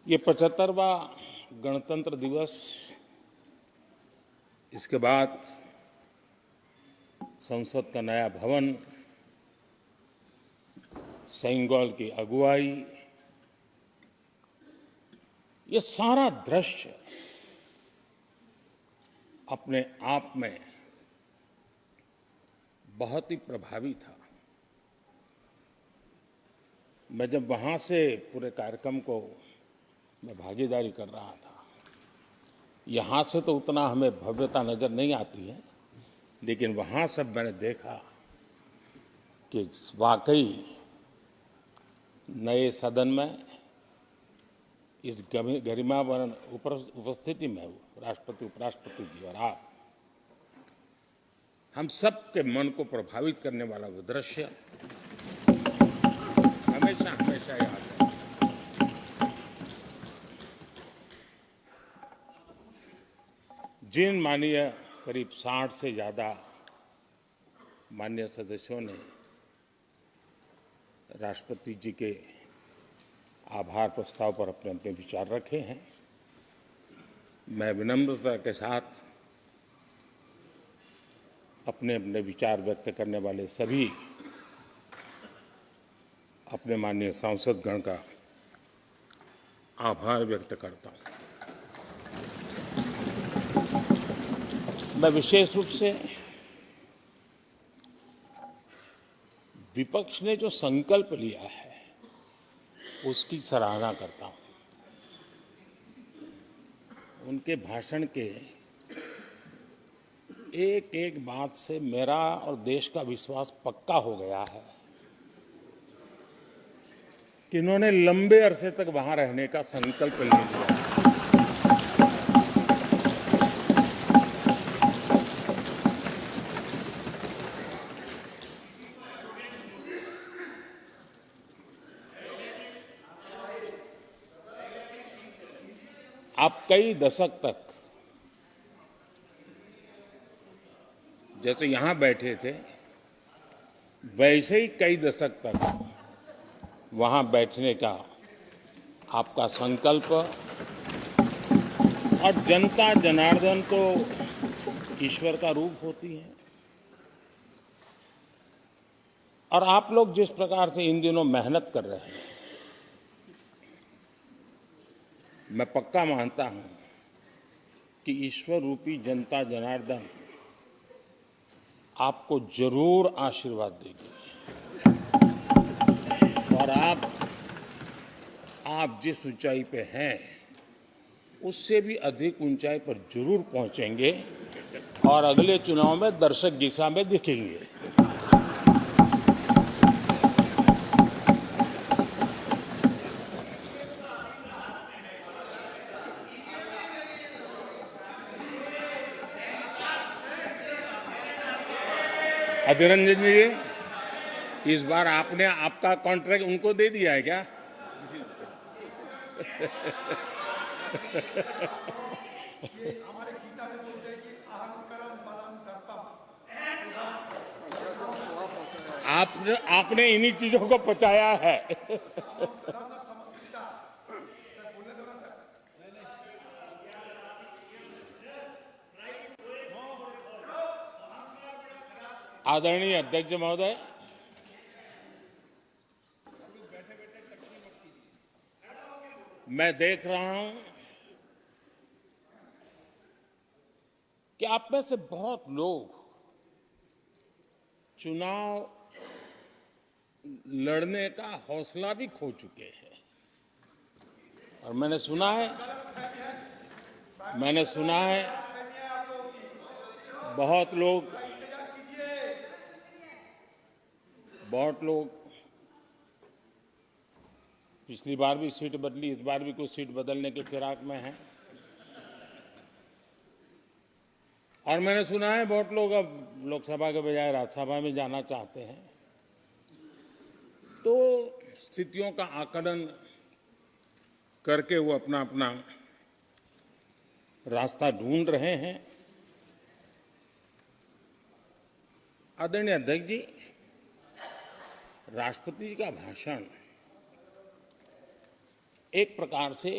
ये 75वां गणतंत्र दिवस, इसके बाद संसद का नया भवन, सेंगोल की अगुवाई, ये सारा दृश्य अपने आप में बहुत ही प्रभावी था। मैं जब वहां से पूरे कार्यक्रम को मैं भागीदारी कर रहा था, यहाँ से तो उतना हमें भव्यता नजर नहीं आती है, लेकिन वहाँ से मैंने देखा कि वाकई नए सदन में इस गरिमापूर्ण उपस्थिति में राष्ट्रपति, उपराष्ट्रपति जी और आप, हम सब के मन को प्रभावित करने वाला वो दृश्य हमेशा हमेशा याद है। जिन माननीय करीब 60 से ज़्यादा माननीय सदस्यों ने राष्ट्रपति जी के आभार प्रस्ताव पर अपने अपने विचार रखे हैं, मैं विनम्रता के साथ अपने अपने विचार व्यक्त करने वाले सभी अपने माननीय सांसदगण का आभार व्यक्त करता हूं। मैं विशेष रूप से विपक्ष ने जो संकल्प लिया है उसकी सराहना करता हूं। उनके भाषण के एक एक बात से मेरा और देश का विश्वास पक्का हो गया है कि इन्होंने लंबे अरसे तक वहां रहने का संकल्प ले लिया। आप कई दशक तक जैसे यहां बैठे थे, वैसे ही कई दशक तक वहां बैठने का आपका संकल्प, और जनता जनार्दन तो ईश्वर का रूप होती है, और आप लोग जिस प्रकार से इन दिनों मेहनत कर रहे हैं, मैं पक्का मानता हूं कि ईश्वर रूपी जनता जनार्दन आपको जरूर आशीर्वाद देगी, और आप जिस ऊंचाई पे हैं उससे भी अधिक ऊंचाई पर जरूर पहुंचेंगे और अगले चुनाव में दर्शक दिशा में दिखेंगे। अधीर रंजन जी, इस बार आपने आपका कॉन्ट्रैक्ट उनको दे दिया है क्या? आपने इन्हीं चीजों को पचाया है। आदरणीय अध्यक्ष महोदय, मैं देख रहा हूं कि आप में से बहुत लोग चुनाव लड़ने का हौसला भी खो चुके हैं, और मैंने सुना है बहुत लोग पिछली बार भी सीट बदली, इस बार भी कुछ सीट बदलने के फिराक में हैं, और मैंने सुना है बहुत लोग अब लोकसभा के बजाय राज्यसभा में जाना चाहते हैं। तो स्थितियों का आकलन करके वो अपना अपना रास्ता ढूंढ रहे हैं। आदरणीय अध्यक्ष जी, राष्ट्रपति जी का भाषण एक प्रकार से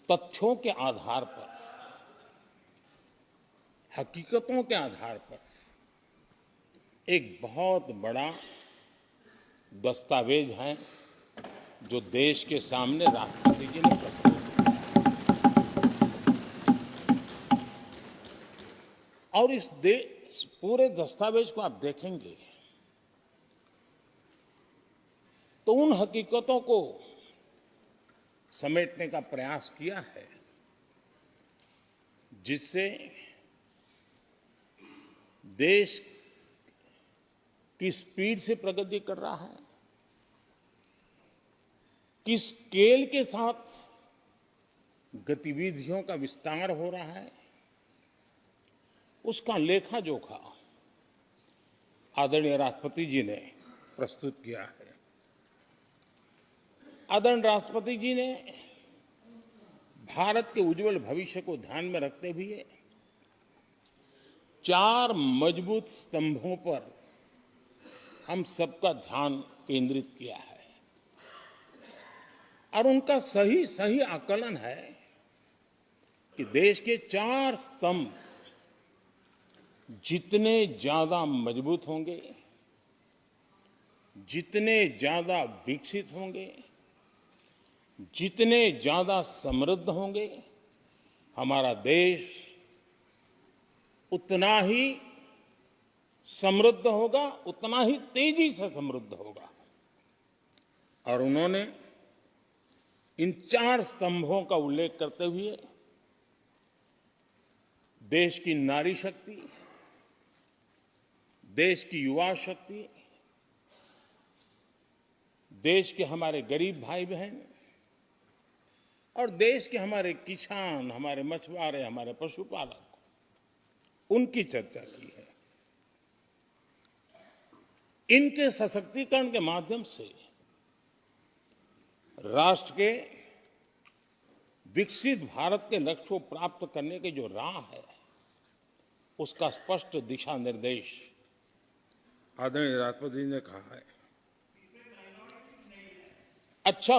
तथ्यों के आधार पर, हकीकतों के आधार पर एक बहुत बड़ा दस्तावेज है जो देश के सामने राष्ट्रपति जी ने प्रस्तुत किया। और इस पूरे दस्तावेज को आप देखेंगे तो उन हकीकतों को समेटने का प्रयास किया है जिससे देश की स्पीड से प्रगति कर रहा है, किस स्केल के साथ गतिविधियों का विस्तार हो रहा है, उसका लेखा जोखा आदरणीय राष्ट्रपति जी ने प्रस्तुत किया है। आदरणीय राष्ट्रपति जी ने भारत के उज्जवल भविष्य को ध्यान में रखते हुए 4 मजबूत स्तंभों पर हम सबका ध्यान केंद्रित किया है और उनका सही आकलन है कि देश के 4 स्तंभ जितने ज्यादा मजबूत होंगे, जितने ज्यादा विकसित होंगे, जितने ज्यादा समृद्ध होंगे, हमारा देश उतना ही समृद्ध होगा, उतना ही तेजी से समृद्ध होगा। और उन्होंने इन 4 स्तंभों का उल्लेख करते हुए देश की नारी शक्ति, देश की युवा शक्ति, देश के हमारे गरीब भाई बहन और देश के हमारे किसान, हमारे मछुआरे, हमारे पशुपालक, उनकी चर्चा की है। इनके सशक्तिकरण के माध्यम से राष्ट्र के विकसित भारत के लक्ष्य को प्राप्त करने की जो राह है, उसका स्पष्ट दिशा निर्देश आदरणीय राष्ट्रपति जी ने कहा है। अच्छा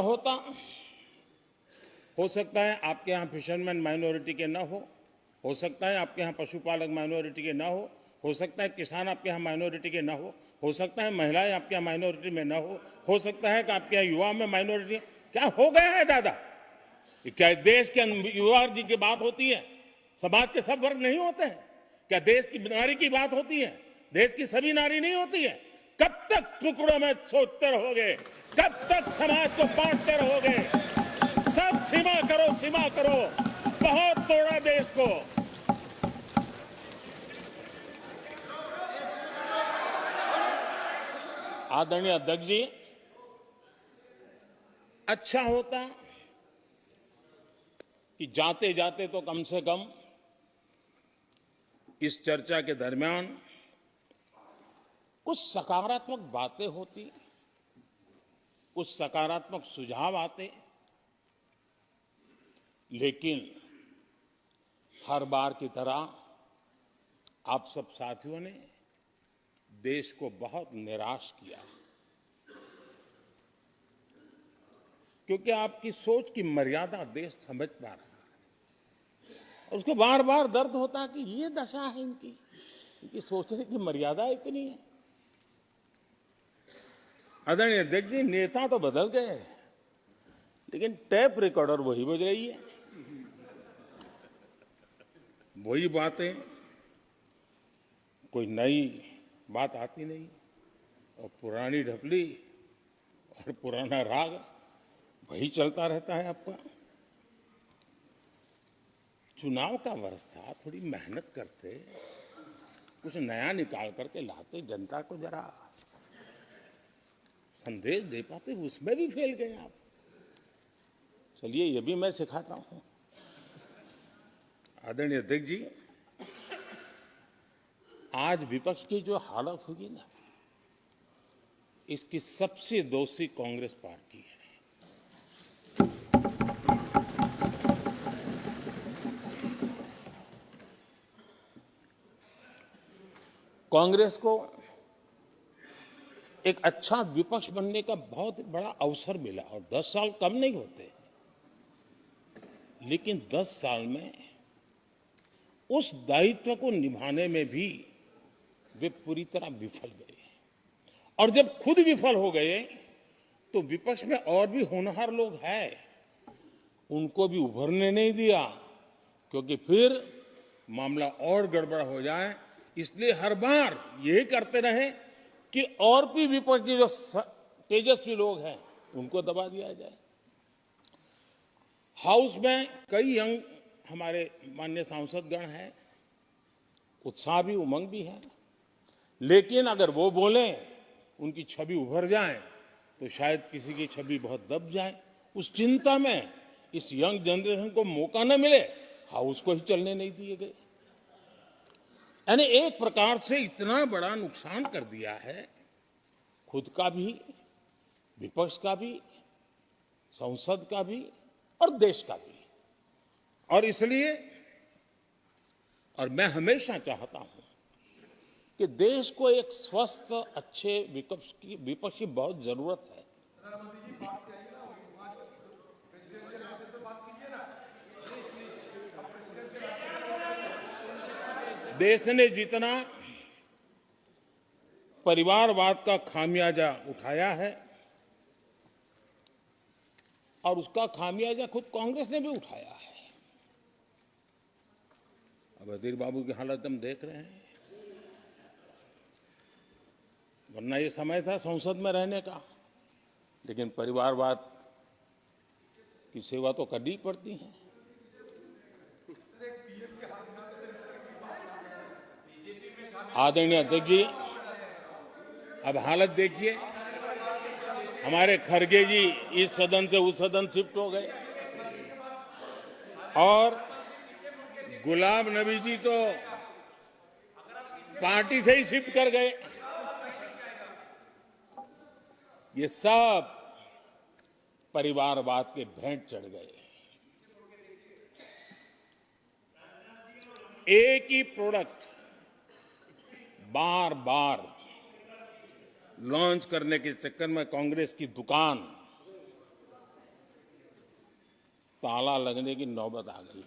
हो सकता है आपके यहाँ फिशरमैन माइनॉरिटी के न हो सकता है आपके यहाँ पशुपालक माइनॉरिटी के न हो सकता है किसान आपके यहाँ माइनॉरिटी के न हो सकता है महिलाएं आपके यहाँ माइनॉरिटी में न हो सकता है कि आपके यहाँ युवा में माइनॉरिटी। क्या हो गया है दादा? क्या देश के युवा जी की बात होती है? समाज के सब वर्ग नहीं होते हैं क्या? देश की नारी की बात होती है? देश की सभी नारी नहीं होती है? कब तक टुकड़ों में सोचते रहोगे? कब तक समाज को बांटते रहोगे? सब सीमा करो। बहुत तोड़ा देश को। आदरणीय अध्यक्ष जी, अच्छा होता कि जाते जाते तो कम से कम इस चर्चा के दरमियान कुछ सकारात्मक बातें होती, कुछ सकारात्मक सुझाव आते, लेकिन हर बार की तरह आप सब साथियों ने देश को बहुत निराश किया, क्योंकि आपकी सोच की मर्यादा देश समझ पा रहा है और उसको बार बार दर्द होता है कि ये दशा है इनकी सोचने की मर्यादा इतनी है। आदरणीय अध्यक्ष जी, नेता तो बदल गए लेकिन टेप रिकॉर्डर वही बज रही है, वही बातें, कोई नई बात आती नहीं और पुरानी ढपली और पुराना राग वही चलता रहता है आपका। चुनाव का वर्ष था, थोड़ी मेहनत करते, कुछ नया निकाल करके लाते, जनता को जरा संदेश दे पाते, उसमें भी फेल गए आप। चलिए ये भी मैं सिखाता हूं। आदरणीय अध्यक्ष जी, आज विपक्ष की जो हालत होगी ना, इसकी सबसे दोषी कांग्रेस पार्टी है। कांग्रेस को एक अच्छा विपक्ष बनने का बहुत बड़ा अवसर मिला। और 10 साल कम नहीं होते, लेकिन 10 साल में उस दायित्व को निभाने में भी वे पूरी तरह विफल गए। और जब खुद विफल हो गए तो विपक्ष में और भी होनहार लोग हैं, उनको भी उभरने नहीं दिया, क्योंकि फिर मामला और गड़बड़ हो जाए। इसलिए हर बार यही करते रहे कि और भी विपक्षी जो तेजस्वी लोग हैं उनको दबा दिया जाए। हाउस में कई यंग हमारे माननीय सांसदगण हैं, उत्साह भी उमंग भी है, लेकिन अगर वो बोलें, उनकी छवि उभर जाए तो शायद किसी की छवि बहुत दब जाए। उस चिंता में इस यंग जनरेशन को मौका न मिले, हाउस को ही चलने नहीं दिए गए। यानी एक प्रकार से इतना बड़ा नुकसान कर दिया है, खुद का भी, विपक्ष का भी, संसद का भी और देश का भी। और इसलिए और मैं हमेशा चाहता हूं कि देश को एक स्वस्थ अच्छे विपक्ष की बहुत जरूरत है। देश ने जितना परिवारवाद का खामियाजा उठाया है, और उसका खामियाजा खुद कांग्रेस ने भी उठाया है। अब अधीर बाबू की हालत हम देख रहे हैं, वरना ये समय था संसद में रहने का, लेकिन परिवारवाद की सेवा तो करनी पड़ती है। आदरणीय अध्यक्ष जी, अब हालत देखिए, हमारे खरगे जी इस सदन से उस सदन शिफ्ट हो गए, और गुलाम नबी जी तो पार्टी से ही शिफ्ट कर गए। ये सब परिवारवाद के भेंट चढ़ गए। एक ही प्रोडक्ट बार बार लॉन्च करने के चक्कर में कांग्रेस की दुकान ताला लगने की नौबत आ गई है।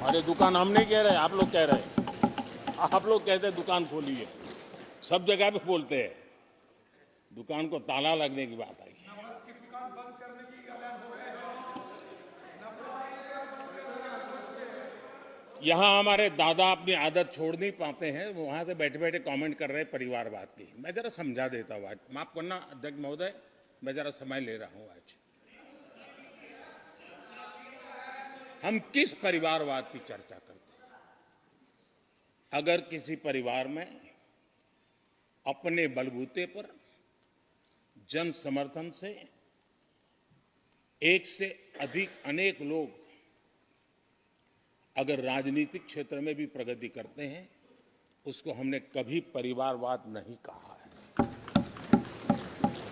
और ये दुकान हम नहीं कह रहे, आप लोग कह रहे हैं। आप लोग कहते हैं दुकान खोलिए, सब जगह पे बोलते हैं, दुकान को ताला लगने की बात आई। यहां हमारे दादा अपनी आदत छोड़ नहीं पाते हैं, वो वहां से बैठे बैठे कमेंट कर रहे हैं परिवारवाद की। मैं जरा समझा देता हूं, आज माफ करना अध्यक्ष महोदय, मैं जरा समय ले रहा हूं। आज हम किस परिवारवाद की चर्चा करते हैं? अगर किसी परिवार में अपने बलबूते पर जन समर्थन से एक से अधिक अनेक लोग अगर राजनीतिक क्षेत्र में भी प्रगति करते हैं, उसको हमने कभी परिवारवाद नहीं कहा है।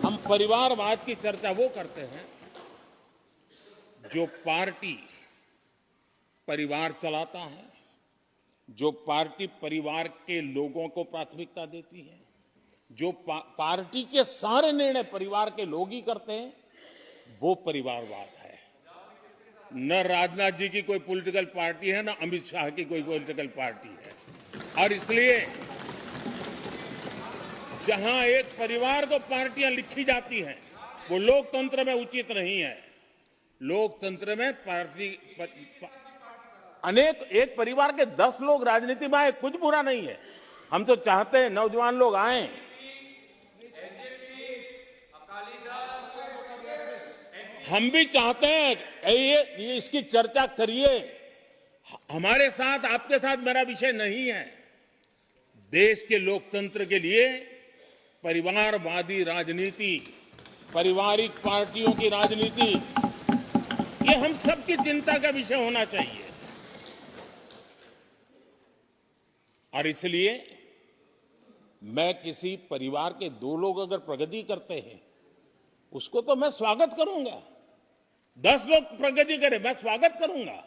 हम परिवारवाद की चर्चा वो करते हैं जो पार्टी परिवार चलाता है, जो पार्टी परिवार के लोगों को प्राथमिकता देती है, जो पार्टी के सारे निर्णय परिवार के लोग ही करते हैं, वो परिवारवाद है। न राजनाथ जी की कोई पॉलिटिकल पार्टी है, न अमित शाह की कोई पॉलिटिकल पार्टी है। और इसलिए जहां एक परिवार को पार्टियां लिखी जाती हैं, वो लोकतंत्र में उचित नहीं है। लोकतंत्र में पार्टी अनेक, एक परिवार के 10 लोग राजनीति में आए, कुछ बुरा नहीं है। हम तो चाहते हैं नौजवान लोग आए। हम भी चाहते हैं ये इसकी चर्चा करिए। हमारे साथ, आपके साथ मेरा विषय नहीं है। देश के लोकतंत्र के लिए परिवारवादी राजनीति, पारिवारिक पार्टियों की राजनीति, ये हम सबकी चिंता का विषय होना चाहिए। और इसलिए मैं किसी परिवार के 2 लोग अगर प्रगति करते हैं, उसको तो मैं स्वागत करूंगा। 10 लोग प्रगति करें, मैं स्वागत करूंगा।